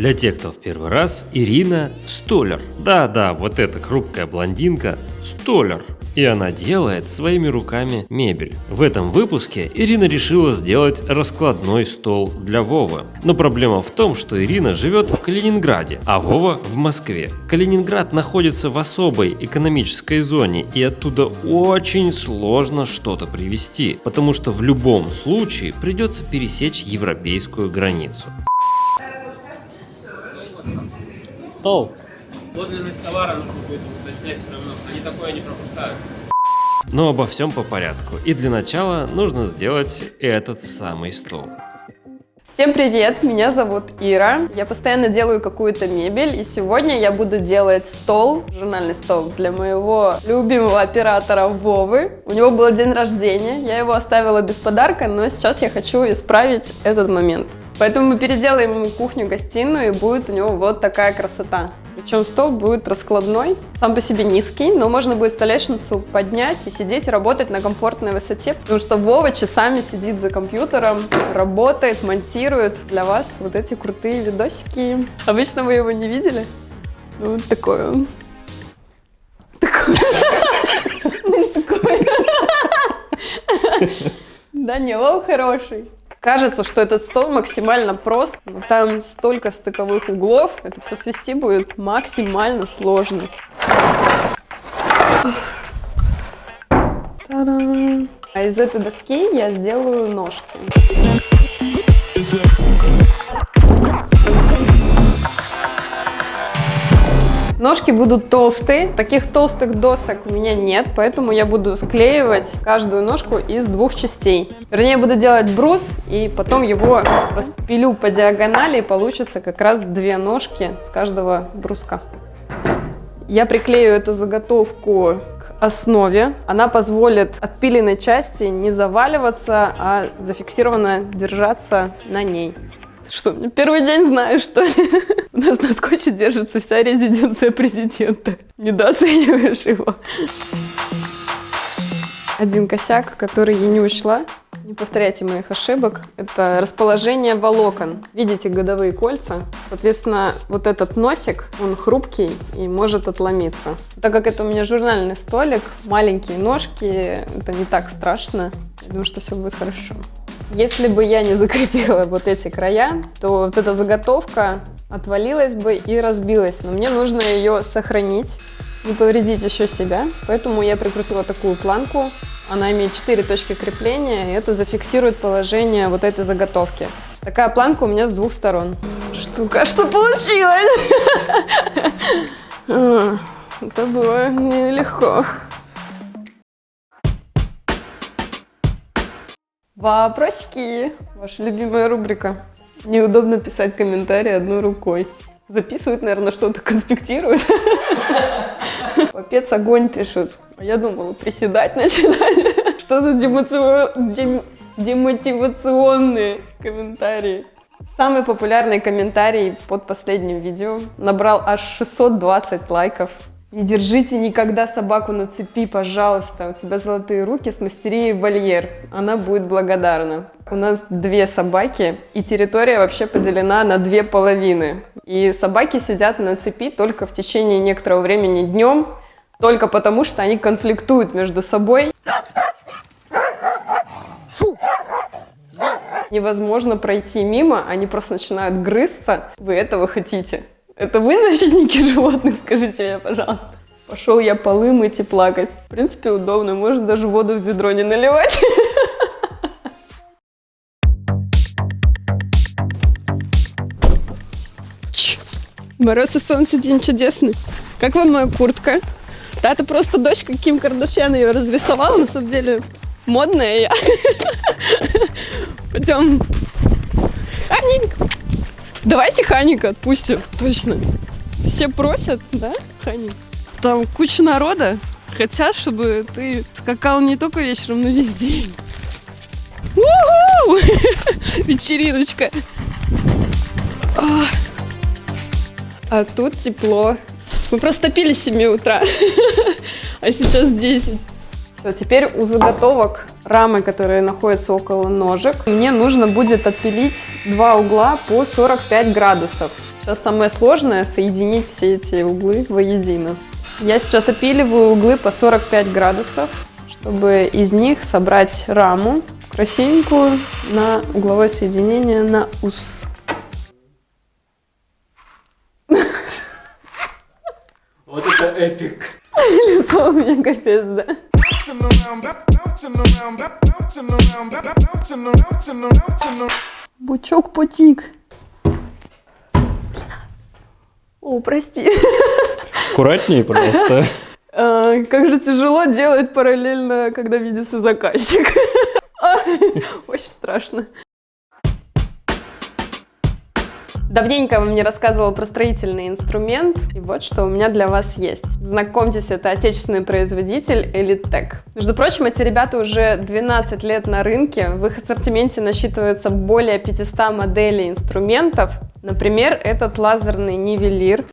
Для тех, кто в первый раз, Ирина – столяр. Да-да, вот эта хрупкая блондинка – столяр. И она делает своими руками мебель. В этом выпуске Ирина решила сделать раскладной стол для Вовы. Но проблема в том, что Ирина живет в Калининграде, а Вова в Москве. Калининград находится в особой экономической зоне, и оттуда очень сложно что-то привезти, потому что в любом случае придется пересечь европейскую границу. Стол. Подлинность товара нужно будет уточнять все равно. Они такое не пропускают. Но обо всем по порядку. И для начала нужно сделать этот самый стол. Всем привет, меня зовут Ира. Я постоянно делаю какую-то мебель, и сегодня я буду делать стол, журнальный стол для моего любимого оператора Вовы. У него был день рождения, я его оставила без подарка, но сейчас я хочу исправить этот момент. Поэтому мы переделаем ему кухню-гостиную, и будет у него вот такая красота. Причем стол будет раскладной, сам по себе низкий, но можно будет столешницу поднять и сидеть и работать на комфортной высоте, потому что Вова часами сидит за компьютером, работает, монтирует для вас вот эти крутые видосики. Обычно вы его не видели? Ну, вот такой он. Такой. Да не, Вова хороший. Кажется, что этот стол максимально прост, но там столько стыковых углов, это все свести будет максимально сложно. Та-дам! А из этой доски я сделаю ножки. Ножки будут толстые, таких толстых досок у меня нет, поэтому я буду склеивать каждую ножку из двух частей. Вернее, я буду делать брус и потом его распилю по диагонали, и получится как раз две ножки с каждого бруска. Я приклею эту заготовку к основе. Она позволит отпиленной части не заваливаться, а зафиксированно держаться на ней. Что, мне первый день знаю, что ли? У нас на скотче держится вся резиденция президента. Недооцениваешь его. Один косяк, который я не учла, не повторяйте моих ошибок, это расположение волокон. Видите годовые кольца? Соответственно, вот этот носик, он хрупкий и может отломиться. Так как это у меня журнальный столик, маленькие ножки, это не так страшно. Я думаю, что все будет хорошо. Если бы я не закрепила вот эти края, то вот эта заготовка отвалилась бы и разбилась. Но мне нужно ее сохранить, не повредить еще себя. Поэтому я прикрутила такую планку. Она имеет 4 точки крепления, и это зафиксирует положение вот этой заготовки. Такая планка у меня с двух сторон. Штука, что получилось? Это было нелегко. Вопросики. Ваша любимая рубрика. Неудобно писать комментарии одной рукой. Записывают, наверное, что-то, конспектируют. Попец огонь пишут. А я думала, приседать начинать. Что за демотивационные комментарии? Самый популярный комментарий под последним видео набрал аж 620 лайков. Не держите никогда собаку на цепи, пожалуйста. У тебя золотые руки, смастери вольер. Она будет благодарна. У нас 2 собаки, и территория вообще поделена на 2 половины. И собаки сидят на цепи только в течение некоторого времени днем, только потому что они конфликтуют между собой. Фу. Невозможно пройти мимо, они просто начинают грызться. Вы этого хотите? Это вы защитники животных, скажите мне, пожалуйста. Пошел я полы мыть и плакать. В принципе, удобно, можно даже воду в ведро не наливать. Мороз и солнце, день чудесный. Как вам моя куртка? Да, это просто дочка Ким Кардашьян ее разрисовала, на самом деле модная я. Пойдем. Ханенька. Давайте Ханика отпустим, точно. Все просят, да, Ханенька? Там куча народа хотят, чтобы ты скакал не только вечером, но весь день. У-ху! Вечериночка. А тут тепло. Мы просто топили с 7 утра, а сейчас 10. Все, теперь у заготовок рамы, которые находятся около ножек, мне нужно будет отпилить 2 угла по 45 градусов. Сейчас самое сложное — соединить все эти углы воедино. Я сейчас опиливаю углы по 45 градусов, чтобы из них собрать раму, красивенькую, на угловое соединение на ус. Вот это эпик. Лицо у меня капец, да? Бучок потик. О, прости. Аккуратнее просто. Как же тяжело делать параллельно, когда видится заказчик. Очень страшно. Давненько вам не рассказывала про строительный инструмент, и вот что у меня для вас есть. Знакомьтесь, это отечественный производитель Elitech. Между прочим, эти ребята уже 12 лет на рынке, в их ассортименте насчитывается более 500 моделей инструментов. Например, этот лазерный нивелир.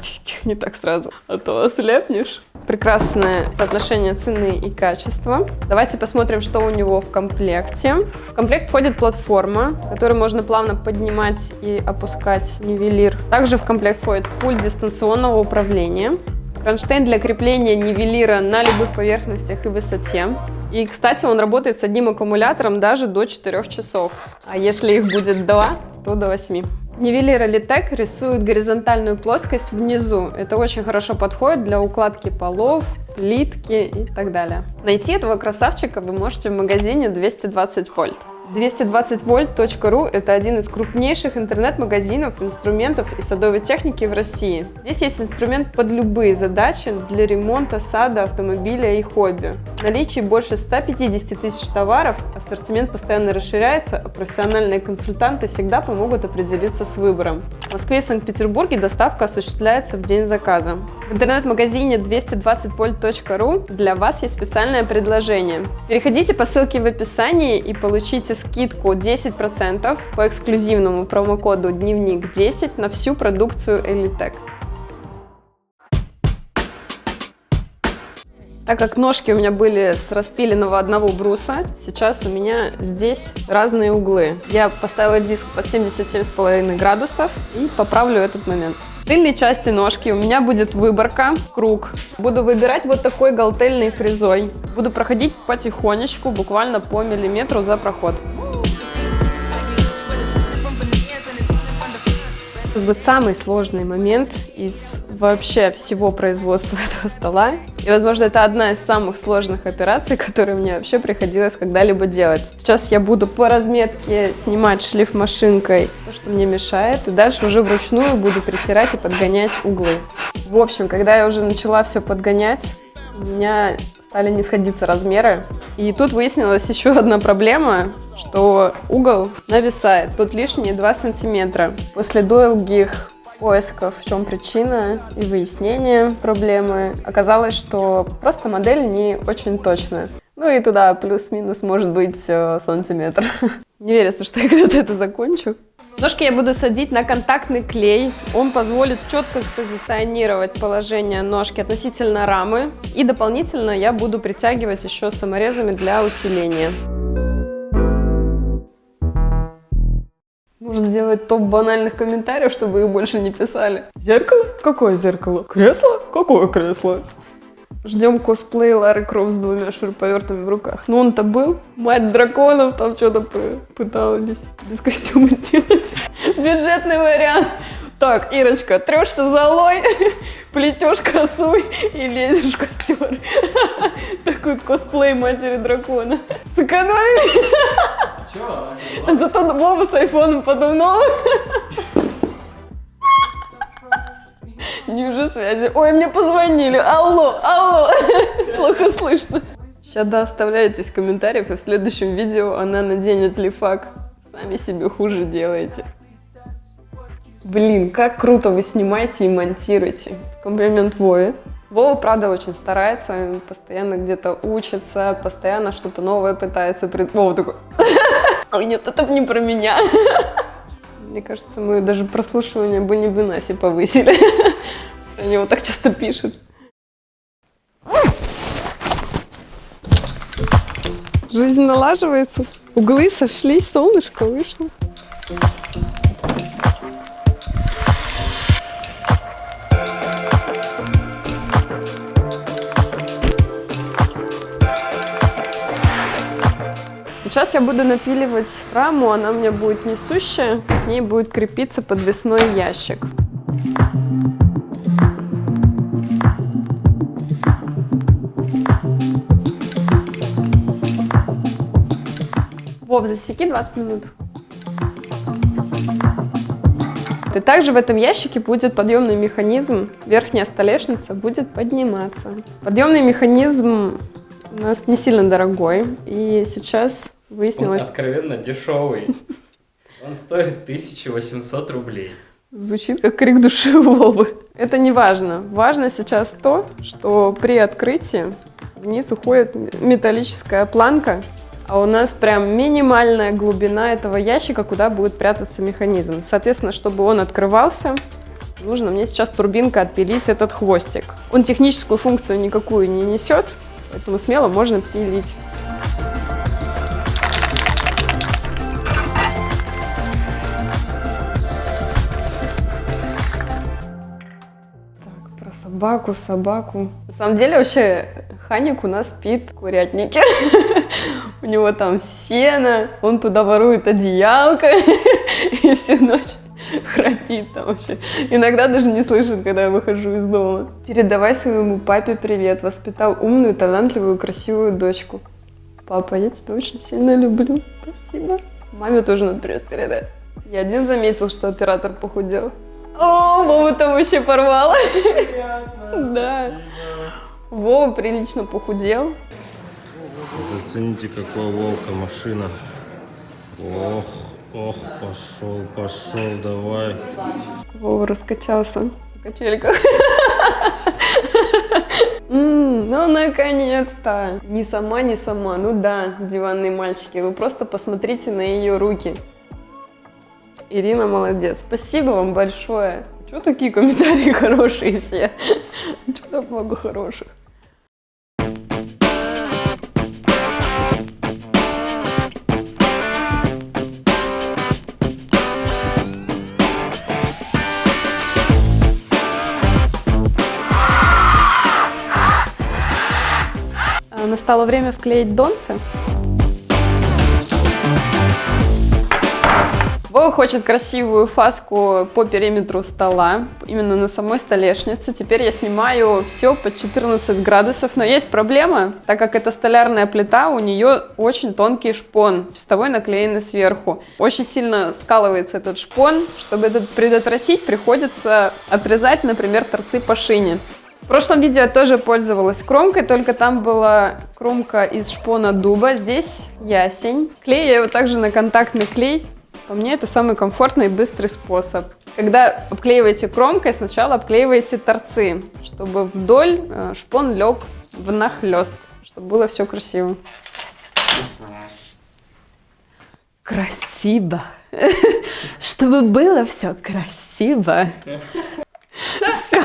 Тихо, не так сразу, а то ослепнешь. Прекрасное соотношение цены и качества. Давайте посмотрим, что у него в комплекте. В комплект входит платформа, которую можно плавно поднимать и опускать нивелир. Также в комплект входит пульт дистанционного управления, кронштейн для крепления нивелира на любых поверхностях и высоте. И, кстати, он работает с одним аккумулятором даже до 4 часов. А если их будет 2, то до 8. Нивелир Elitech рисует горизонтальную плоскость внизу. Это очень хорошо подходит для укладки полов, плитки и так далее. Найти этого красавчика вы можете в магазине 220 вольт. 220volt.ru – это один из крупнейших интернет-магазинов инструментов и садовой техники в России. Здесь есть инструмент под любые задачи для ремонта сада, автомобиля и хобби. В наличии больше 150 тысяч товаров, ассортимент постоянно расширяется, а профессиональные консультанты всегда помогут определиться с выбором. В Москве и Санкт-Петербурге доставка осуществляется в день заказа. В интернет-магазине 220volt.ru для вас есть специальное предложение. Переходите по ссылке в описании и получите скидку 10% по эксклюзивному промокоду Дневник 10 на всю продукцию Elitech. Так как ножки у меня были с распиленного одного бруса, сейчас у меня здесь разные углы. Я поставила диск под 77,5 градусов и поправлю этот момент. В тыльной части ножки у меня будет выборка, круг. Буду выбирать вот такой галтельной фрезой. Буду проходить потихонечку, буквально по миллиметру за проход. Самый сложный момент из вообще всего производства этого стола. И, возможно, это одна из самых сложных операций, которые мне вообще приходилось когда-либо делать. Сейчас я буду по разметке снимать шлифмашинкой то, что мне мешает, и дальше уже вручную буду притирать и подгонять углы. В общем, когда я уже начала все подгонять, у меня стали не сходиться размеры. И тут выяснилась еще одна проблема, что угол нависает, тут лишние 2 сантиметра. После долгих поисков, в чем причина и выяснения проблемы, оказалось, что просто модель не очень точная. Ну и туда плюс-минус может быть сантиметр. Не верится, что я когда-то это закончу. Ножки я буду садить на контактный клей. Он позволит четко спозиционировать положение ножки относительно рамы. И дополнительно я буду притягивать еще саморезами для усиления. Может сделать топ банальных комментариев, чтобы их больше не писали. Зеркало? Какое зеркало? Кресло? Какое кресло? Ждем косплей Лары Крофт с 2 шуруповертами в руках. Ну он-то был. Мать драконов там что-то пытались без костюма сделать. Бюджетный вариант. Так, Ирочка, трешься золой, плетешь косу и лезешь в костер. Такой косплей матери дракона. Сэкономили. Зато Вова с айфоном подумал. Не уже связи. Ой, мне позвонили. Алло, алло. Плохо слышно. Сейчас оставляйтесь в комментариях, и в следующем видео она наденет лифак. Сами себе хуже делаете. Блин, как круто вы снимаете и монтируете. Комплимент Вове. Вова, правда, очень старается, постоянно где-то учится, постоянно что-то новое пытается. Вова такой, ой, нет, это не про меня. Мне кажется, мы даже прослушивание бы не в Бинасе повысили. Они его так часто пишут. Жизнь налаживается. Углы сошлись, солнышко вышло. Сейчас я буду напиливать раму, она у меня будет несущая, к ней будет крепиться подвесной ящик. Вов, засеки 20 минут. И также в этом ящике будет подъемный механизм, верхняя столешница будет подниматься. Подъемный механизм у нас не сильно дорогой, и сейчас выяснилось... Он откровенно дешевый. Он стоит 1800 рублей. Звучит как крик души у Вовы. Это не важно. Важно сейчас то, что при открытии вниз уходит металлическая планка, а у нас прям минимальная глубина этого ящика, куда будет прятаться механизм. Соответственно, чтобы он открывался, нужно мне сейчас турбинкой отпилить этот хвостик. Он техническую функцию никакую не несет, поэтому смело можно пилить. Так, про собаку. На самом деле, вообще, Ханик у нас спит в курятнике. У него там сено, он туда ворует одеялко и всю ночь храпит там вообще. Иногда даже не слышит, когда я выхожу из дома. Передавай своему папе привет. Воспитал умную, талантливую, красивую дочку. Папа, я тебя очень сильно люблю. Спасибо. Маме тоже надо привет передать. Я один заметил, что оператор похудел. О, Вову там вообще порвало. Да. Вова прилично похудел. Зацените, какой волка машина. Ох, пошел, давай. Вова раскачался на качельках. Ну, наконец-то. Не сама. Ну да, диванные мальчики, вы просто посмотрите на ее руки. Ирина молодец. Спасибо вам большое. Чего такие комментарии хорошие все? Чего так много хороших? Настало время вклеить донцы. Вова хочет красивую фаску по периметру стола, именно на самой столешнице. Теперь я снимаю все под 14 градусов, но есть проблема, так как это столярная плита, у нее очень тонкий шпон, чистовой наклеенный сверху. Очень сильно скалывается этот шпон. Чтобы это предотвратить, приходится отрезать, например, торцы по шине. В прошлом видео я тоже пользовалась кромкой, только там была кромка из шпона дуба, здесь ясень. Клею я его также на контактный клей. По мне это самый комфортный и быстрый способ. Когда обклеиваете кромкой, сначала обклеиваете торцы, чтобы вдоль шпон лег внахлёст, чтобы было все красиво. Красиво. Чтобы было все красиво. Все.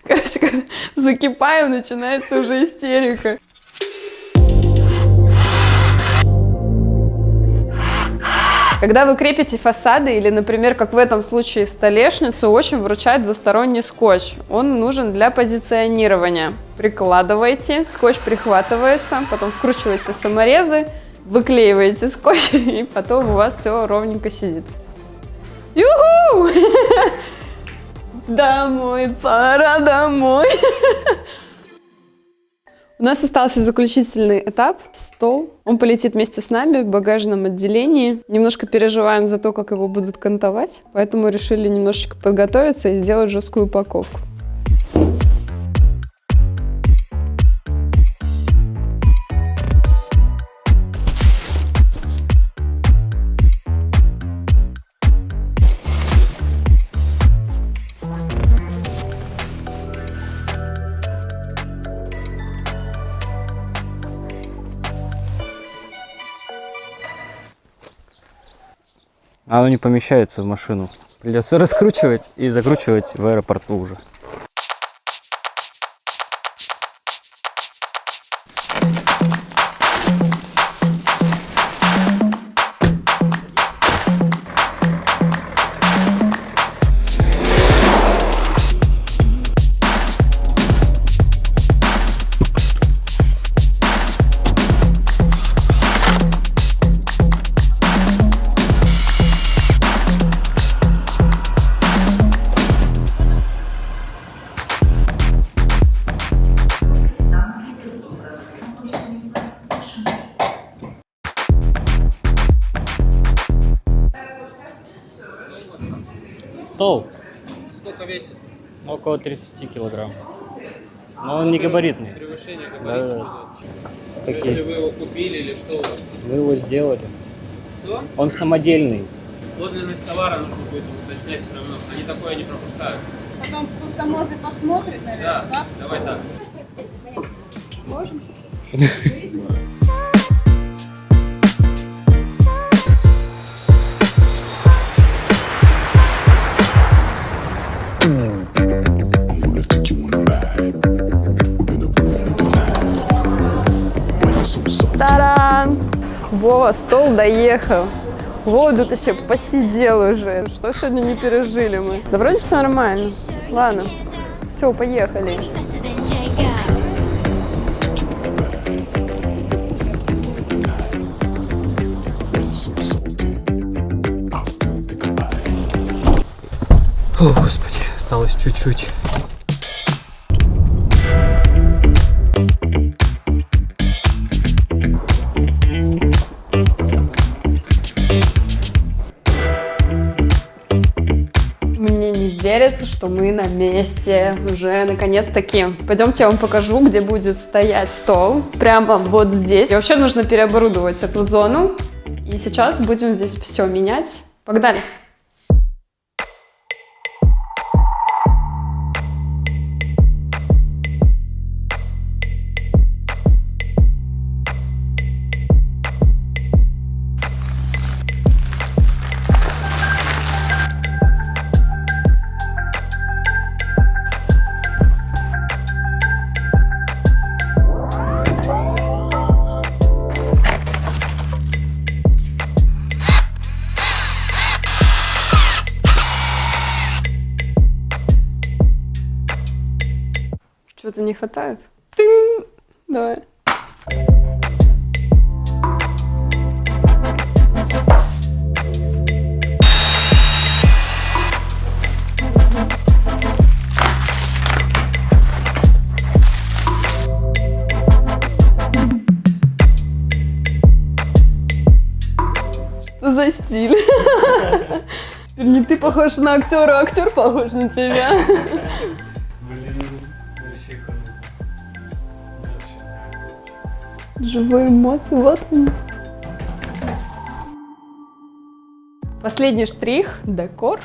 Короче, когда закипаем, начинается уже истерика. Когда вы крепите фасады или, например, как в этом случае столешницу, очень выручает двусторонний скотч. Он нужен для позиционирования. Прикладываете, скотч прихватывается, потом вкручиваете саморезы, выклеиваете скотч, и потом у вас все ровненько сидит. Ю-ху! Домой, пора домой. У нас остался заключительный этап – стол. Он полетит вместе с нами в багажном отделении. Немножко переживаем за то, как его будут кантовать, поэтому решили немножечко подготовиться и сделать жесткую упаковку. Оно не помещается в машину. Придется раскручивать и закручивать в аэропорту уже. стол Сколько весит? около 30 килограмм. Но он не габаритный. Превышение Да, габарита. да. То есть Такие. вы его купили или что у вас? Мы его сделали. Что? Он самодельный. Подлинность товара нужно будет уточнять все равно. Они такое не пропускают. Потом пустомозы посмотрит, наверное, Да, давай так. Можно? I'm gonna take you on a ride. We're gonna burn the night. When you're so salty. Та-дам! Вова, стол доехал. Вова тут еще посидел уже. Что сегодня не пережили мы? Да вроде все нормально. Ладно, все, поехали. When you're so salty, I'll still think about it. О, господи, осталось чуть-чуть. Мне не верится, что мы на месте. Уже наконец-таки. Пойдемте, я вам покажу, где будет стоять стол. Прямо вот здесь. И вообще нужно переоборудовать эту зону. И сейчас будем здесь все менять. Погнали! Чего-то не хватает. Тынь! Давай. Что за стиль? Теперь не ты похож на актера, а актер похож на тебя. Живые эмоции, вот он. Последний штрих – декор.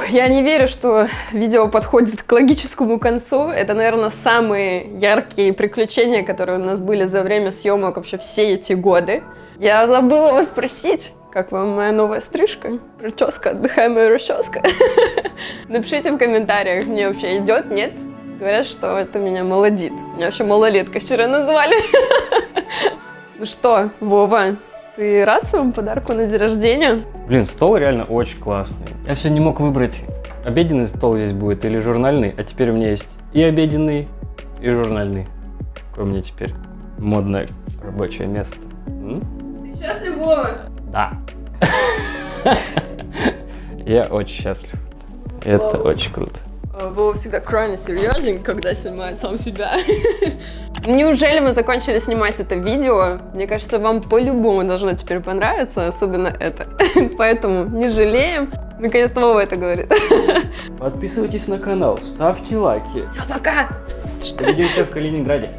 Я не верю, что видео подходит к логическому концу. Это, наверное, самые яркие приключения, которые у нас были за время съемок вообще все эти годы. Я забыла вас спросить, как вам моя новая стрижка? Прическа, отдыхаемая расческа. Напишите в комментариях, мне вообще идет, нет? Говорят, что это меня молодит. Меня вообще малолеткой вчера назвали. Ну что, Вова, ты рад своему подарку на день рождения? Блин, стол реально очень классный. Я все не мог выбрать, обеденный стол здесь будет или журнальный, а теперь у меня есть и обеденный, и журнальный. Какое у меня теперь модное рабочее место. Ты счастлив, Вова? Да. Я очень счастлив. Это очень круто. Вова всегда крайне серьезен, когда снимает сам себя. Неужели мы закончили снимать это видео? Мне кажется, вам по-любому должно теперь понравиться, особенно это. Поэтому не жалеем. Наконец-то Вова это говорит. Подписывайтесь на канал, ставьте лайки. Все, пока! Увидимся в Калининграде.